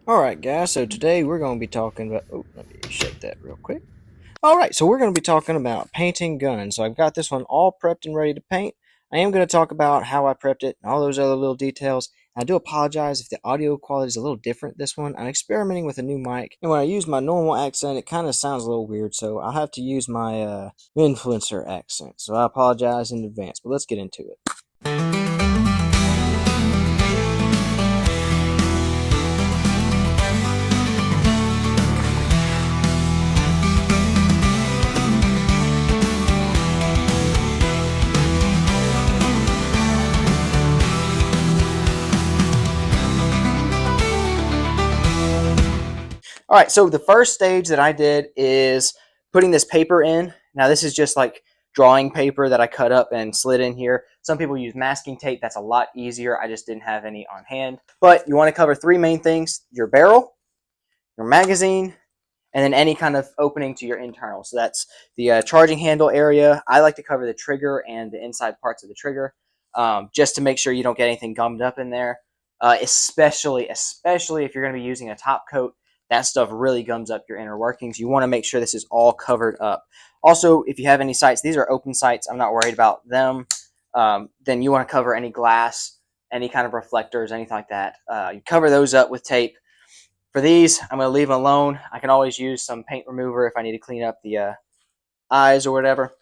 Alright guys, so today we're going to be talking about, let me shake that real quick. Alright, so we're going to be talking about painting guns. So I've got this one all prepped and ready to paint. I am going to talk about how I prepped it and all those other little details. I do apologize if the audio quality is a little different this one. I'm experimenting with a new mic, and when I use my normal accent, it kind of sounds a little weird, so I'll have to use my influencer accent. So I apologize in advance, but let's get into it. All right, so the first stage that I did is putting this paper in. Now this is just like drawing paper that I cut up and slid in here. Some people use masking tape. That's a lot easier. I just didn't have any on hand. But you want to cover three main things: your barrel, your magazine, and then any kind of opening to your internal. So that's the charging handle area. I like to cover the trigger and the inside parts of the trigger, just to make sure you don't get anything gummed up in there. Especially if you're going to be using a top coat, that stuff really gums up your inner workings. You want to make sure this is all covered up. Also, if you have any sights, these are open sights. I'm not worried about them. Then you want to cover any glass, any kind of reflectors, anything like that. You cover those up with tape. For these, I'm going to leave them alone. I can always use some paint remover if I need to clean up the eyes or whatever.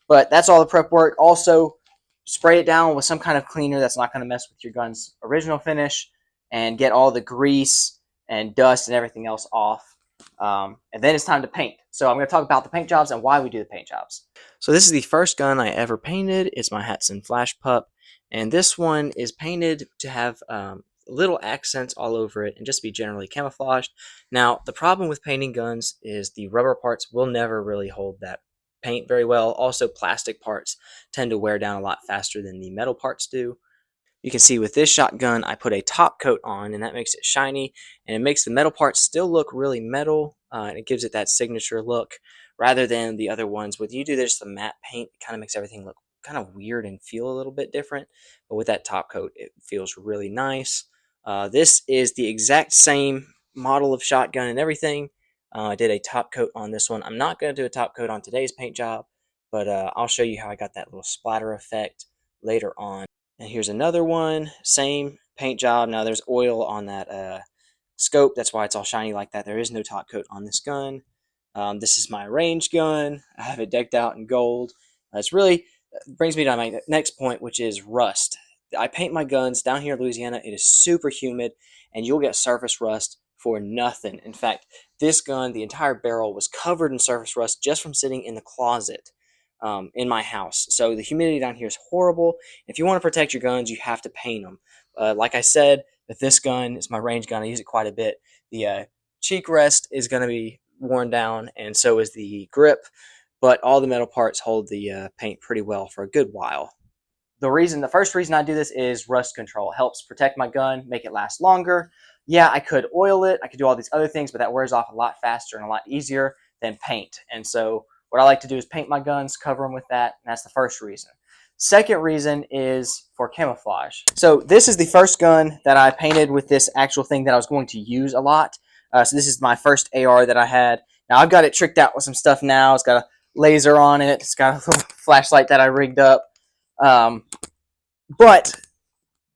But that's all the prep work. Also, spray it down with some kind of cleaner that's not going to mess with your gun's original finish, and get all the grease and dust and everything else off. And then it's time to paint. So I'm going to talk about the paint jobs and why we do the paint jobs. So this is the first gun I ever painted. It's my Hatson Flash Pup. And this one is painted to have little accents all over it and just be generally camouflaged. Now, the problem with painting guns is the rubber parts will never really hold that paint very well. Also, plastic parts tend to wear down a lot faster than the metal parts do. You can see with this shotgun, I put a top coat on, and that makes it shiny, and it makes the metal parts still look really metal, and it gives it that signature look, rather than the other ones. With you do this, the matte paint, it kind of makes everything look kind of weird and feel a little bit different, but with that top coat, it feels really nice. This is the exact same model of shotgun and everything. I did a top coat on this one. I'm not going to do a top coat on today's paint job, but I'll show you how I got that little splatter effect later on. And here's another one, same paint job. Now there's oil on that scope. That's why it's all shiny like that. There is no top coat on this gun. This is my range gun. I have it decked out in gold. It's really brings me to my next point, which is rust. I paint my guns down here in Louisiana. It is super humid, and you'll get surface rust for nothing. In fact, this gun, the entire barrel was covered in surface rust just from sitting in the closet in my house. So the humidity down here is horrible. If you want to protect your guns, you have to paint them. Like I said, with this gun, it's my range gun. I use it quite a bit. The cheek rest is going to be worn down, and so is the grip. But all the metal parts hold the paint pretty well for a good while. The first reason I do this is rust control. It helps protect my gun, make it last longer. Yeah, I could oil it, I could do all these other things, but that wears off a lot faster and a lot easier than paint. And so what I like to do is paint my guns, cover them with that, and that's the first reason. Second reason is for camouflage. So this is the first gun that I painted with this actual thing that I was going to use a lot. So this is my first AR that I had. Now I've got it tricked out with some stuff now. It's got a laser on it. It's got a little flashlight that I rigged up. But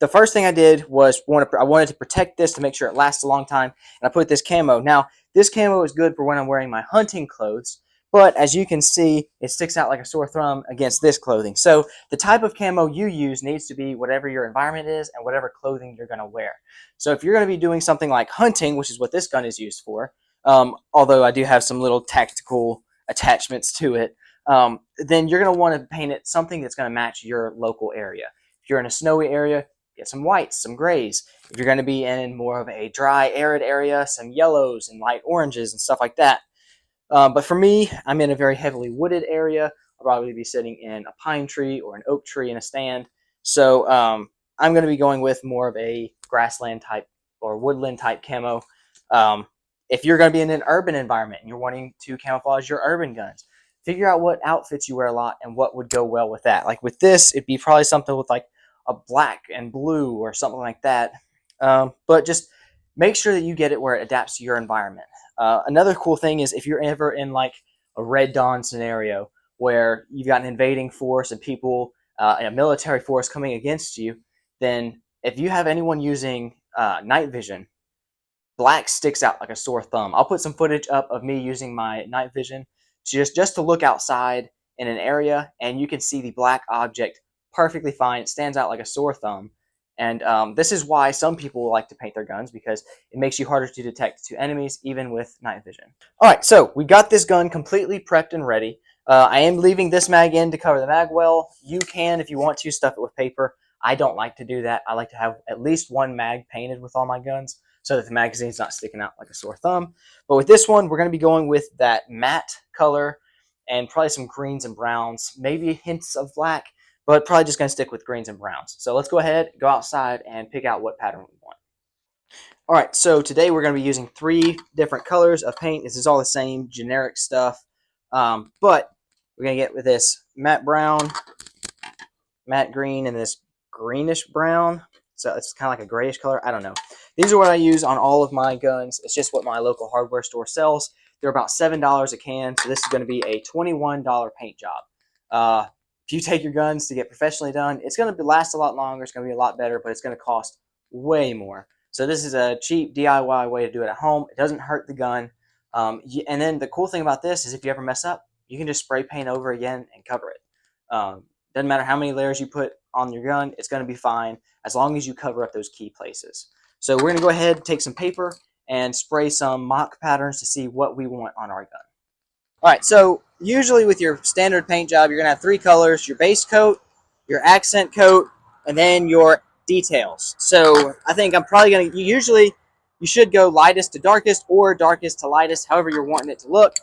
the first thing I did was I wanted to protect this to make sure it lasts a long time, and I put this camo. Now, this camo is good for when I'm wearing my hunting clothes, but as you can see, it sticks out like a sore thumb against this clothing. So the type of camo you use needs to be whatever your environment is and whatever clothing you're going to wear. So if you're going to be doing something like hunting, which is what this gun is used for, although I do have some little tactical attachments to it, then you're going to want to paint it something that's going to match your local area. If you're in a snowy area, get some whites, some grays. If you're going to be in more of a dry, arid area, some yellows and light oranges and stuff like that. But for me, I'm in a very heavily wooded area. I'll probably be sitting in a pine tree or an oak tree in a stand. So I'm going to be going with more of a grassland type or woodland type camo. If you're going to be in an urban environment and you're wanting to camouflage your urban guns, figure out what outfits you wear a lot and what would go well with that. Like with this, it'd be probably something with like a black and blue or something like that. But just make sure that you get it where it adapts to your environment. Another cool thing is if you're ever in like a Red Dawn scenario where you've got an invading force and people in a military force coming against you, then if you have anyone using night vision, black sticks out like a sore thumb. I'll put some footage up of me using my night vision just to look outside in an area, and you can see the black object perfectly fine. It stands out like a sore thumb. And this is why some people like to paint their guns, because it makes you harder to detect to enemies, even with night vision. All right, so we got this gun completely prepped and ready. I am leaving this mag in to cover the mag well. You can, if you want to, stuff it with paper. I don't like to do that. I like to have at least one mag painted with all my guns so that the magazine's not sticking out like a sore thumb. But with this one, we're going to be going with that matte color and probably some greens and browns, maybe hints of black, but probably just going to stick with greens and browns. So let's go ahead, go outside, and pick out what pattern we want. All right, so today we're going to be using 3 different colors of paint. This is all the same generic stuff, but we're going to get with this matte brown, matte green, and this greenish brown. So it's kind of like a grayish color. I don't know. These are what I use on all of my guns. It's just what my local hardware store sells. They're about $7 a can, so this is going to be a $21 paint job. If you take your guns to get professionally done, it's going to last a lot longer. It's going to be a lot better, but it's going to cost way more. So this is a cheap DIY way to do it at home. It doesn't hurt the gun. And then the cool thing about this is if you ever mess up, you can just spray paint over again and cover it. Doesn't matter how many layers you put on your gun, it's going to be fine as long as you cover up those key places. So we're going to go ahead, take some paper, and spray some mock patterns to see what we want on our gun. All right, so usually with your standard paint job, you're going to have 3 colors: your base coat, your accent coat, and then your details. So I think I'm probably going to, you should go lightest to darkest or darkest to lightest, however you're wanting it to look.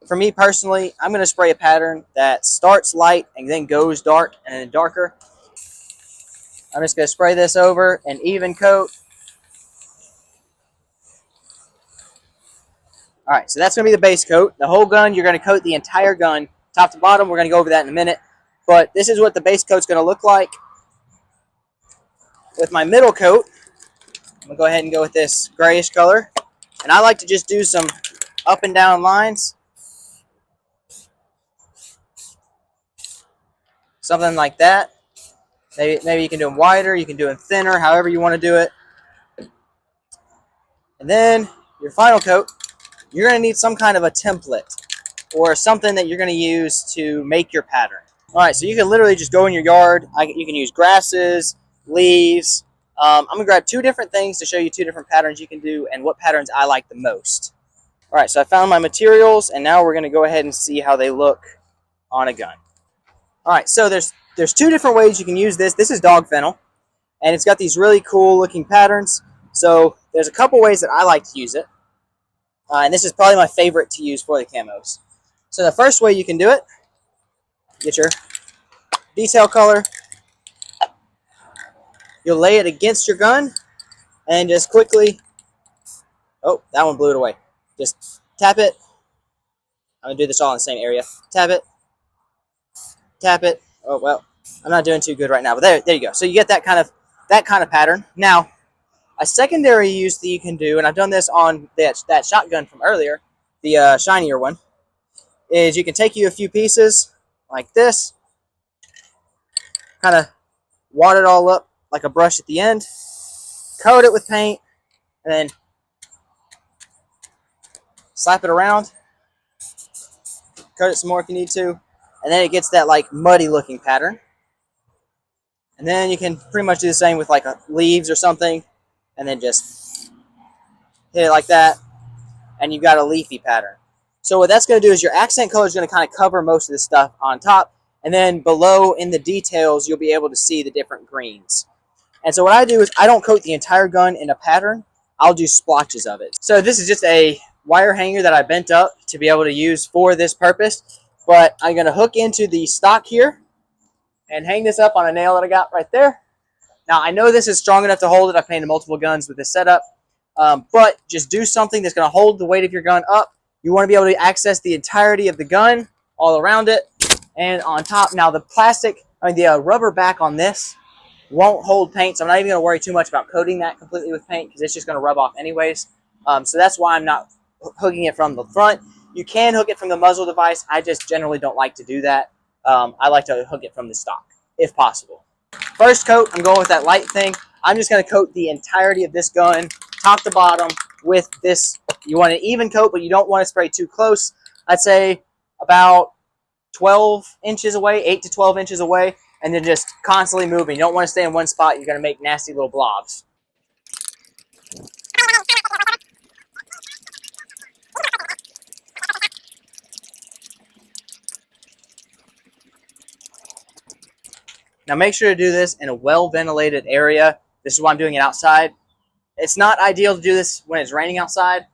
For me personally, I'm going to spray a pattern that starts light and then goes dark and then darker. I'm just going to spray this over an even coat. All right, so that's going to be the base coat. The whole gun, you're going to coat the entire gun, top to bottom. We're going to go over that in a minute. But this is what the base coat's going to look like. With my middle coat, I'm going to go ahead and go with this grayish color. And I like to just do some up and down lines. Something like that. Maybe you can do them wider, you can do them thinner, however you want to do it. And then your final coat, you're going to need some kind of a template or something that you're going to use to make your pattern. All right, so you can literally just go in your yard. You can use grasses, leaves. I'm going to grab 2 different things to show you 2 different patterns you can do and what patterns I like the most. All right, so I found my materials, and now we're going to go ahead and see how they look on a gun. All right, so there's 2 different ways you can use this. This is dog fennel, and it's got these really cool looking patterns. So there's a couple ways that I like to use it. And this is probably my favorite to use for the camos. So the first way you can do it, get your detail color. You'll lay it against your gun and just quickly, oh, that one blew it away. Just tap it. I'm going to do this all in the same area. Tap it. Tap it. Oh, well, I'm not doing too good right now, but there you go. So you get that kind of pattern. Now, a secondary use that you can do, and I've done this on that shotgun from earlier, the shinier one, is you can take you a few pieces like this, kind of wad it all up like a brush at the end, coat it with paint, and then slap it around, coat it some more if you need to, and then it gets that like muddy looking pattern. And then you can pretty much do the same with like leaves or something, and then just hit it like that, and you've got a leafy pattern. So what that's going to do is your accent color is going to kind of cover most of the stuff on top, and then below in the details you'll be able to see the different greens. And so what I do is I don't coat the entire gun in a pattern. I'll do splotches of it. So this is just a wire hanger that I bent up to be able to use for this purpose, but I'm going to hook into the stock here and hang this up on a nail that I got right there. Now, I know this is strong enough to hold it. I've painted multiple guns with this setup, but just do something that's going to hold the weight of your gun up. You want to be able to access the entirety of the gun all around it and on top. Now, the rubber back on this won't hold paint, so I'm not even going to worry too much about coating that completely with paint because it's just going to rub off anyways. So that's why I'm not hooking it from the front. You can hook it from the muzzle device. I just generally don't like to do that. I like to hook it from the stock if possible. First coat, I'm going with that light thing. I'm just going to coat the entirety of this gun, top to bottom, with this. You want an even coat, but you don't want to spray too close. I'd say about 12 inches away, 8 to 12 inches away, and then just constantly moving. You don't want to stay in one spot. You're going to make nasty little blobs. Now make sure to do this in a well-ventilated area. This is why I'm doing it outside. It's not ideal to do this when it's raining outside,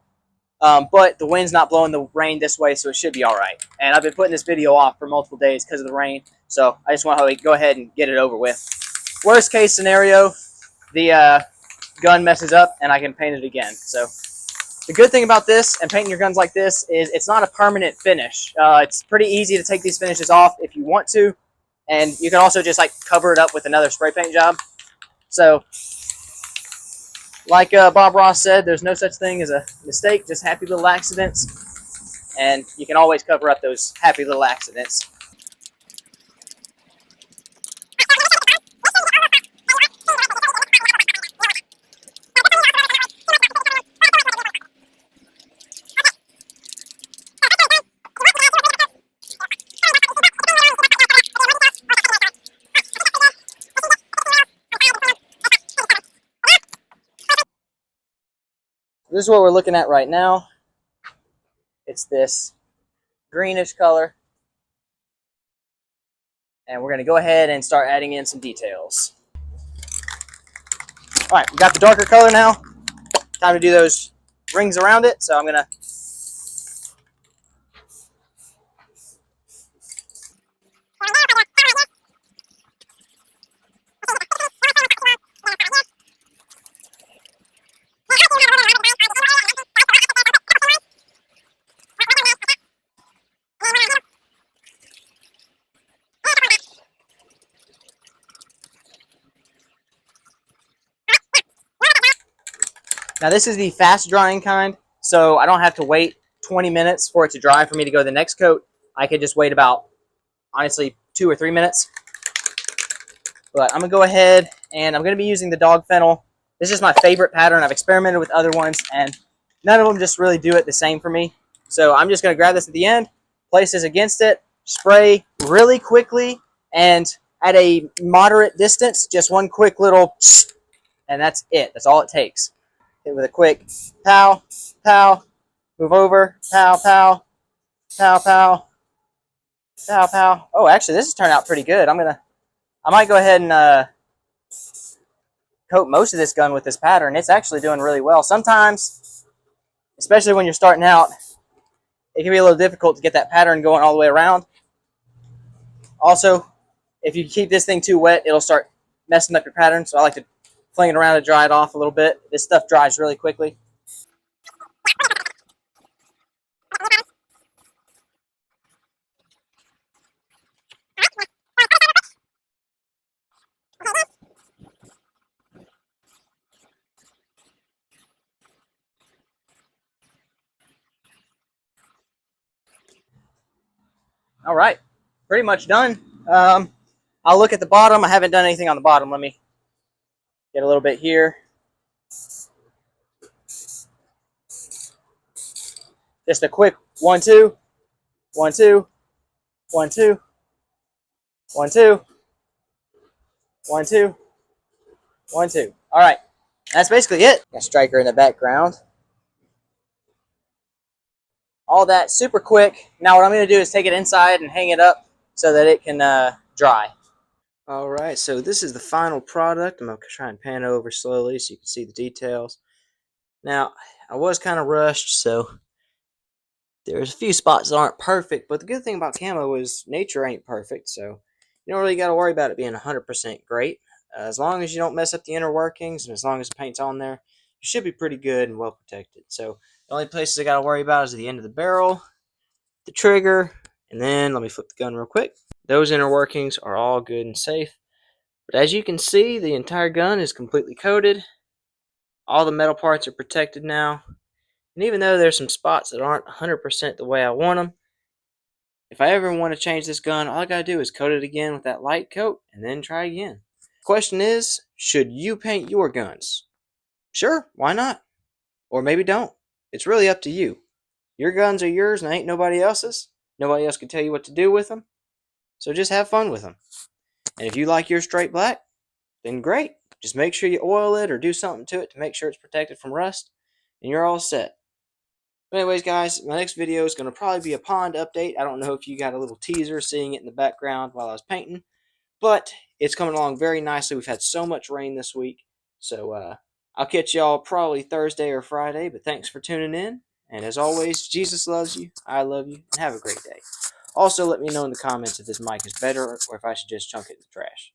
but the wind's not blowing the rain this way, so it should be all right. And I've been putting this video off for multiple days because of the rain, so I just want to go ahead and get it over with. Worst case scenario, the gun messes up and I can paint it again. So the good thing about this and painting your guns like this is it's not a permanent finish. It's pretty easy to take these finishes off if you want to, and you can also just like cover it up with another spray paint job. So like Bob Ross said, there's no such thing as a mistake, just happy little accidents, and you can always cover up those happy little accidents. This is what we're looking at right now. It's this greenish color. And we're going to go ahead and start adding in some details. All right, we got the darker color now. Time to do those rings around it. So I'm going to now this is the fast drying kind, so I don't have to wait 20 minutes for it to dry for me to go to the next coat. I could just wait about, honestly, 2 or 3 minutes. But I'm going to go ahead and I'm going to be using the dog fennel. This is my favorite pattern. I've experimented with other ones and none of them just really do it the same for me. So I'm just going to grab this at the end, place this against it, spray really quickly and at a moderate distance, just one quick little and that's it. That's all it takes. Hit with a quick pow, pow, move over, pow, pow, pow, pow, pow, pow. Oh, actually, this has turned out pretty good. I might go ahead and coat most of this gun with this pattern. It's actually doing really well. Sometimes, especially when you're starting out, it can be a little difficult to get that pattern going all the way around. Also, if you keep this thing too wet, it'll start messing up your pattern. So I like to fling it around to dry it off a little bit. This stuff dries really quickly. All right, pretty much done. I'll look at the bottom. I haven't done anything on the bottom. Let me get a little bit here. Just a quick 1, 2, 1, 2, 1, 2, 1, 2, 1, 2, 1, 2. All right, that's basically it. Got Striker in the background. All that super quick. Now what I'm going to do is take it inside and hang it up so that it can dry. All right, so this is the final product. I'm going to try and pan over slowly so you can see the details. Now, I was kind of rushed, so there's a few spots that aren't perfect, but the good thing about camo is nature ain't perfect, so you don't really got to worry about it being 100% great. As long as you don't mess up the inner workings and as long as the paint's on there, you should be pretty good and well protected. So the only places I got to worry about is the end of the barrel, the trigger, and then let me flip the gun real quick. Those inner workings are all good and safe. But as you can see, the entire gun is completely coated. All the metal parts are protected now. And even though there's some spots that aren't 100% the way I want them, if I ever want to change this gun, all I gotta do is coat it again with that light coat and then try again. Question is, should you paint your guns? Sure, why not? Or maybe don't. It's really up to you. Your guns are yours and ain't nobody else's. Nobody else can tell you what to do with them. So just have fun with them. And if you like your straight black, then great. Just make sure you oil it or do something to it to make sure it's protected from rust, and you're all set. But anyways, guys, my next video is going to probably be a pond update. I don't know if you got a little teaser seeing it in the background while I was painting, but it's coming along very nicely. We've had so much rain this week, so I'll catch y'all probably Thursday or Friday, but thanks for tuning in. And as always, Jesus loves you, I love you, and have a great day. Also, let me know in the comments if this mic is better or if I should just chunk it in the trash.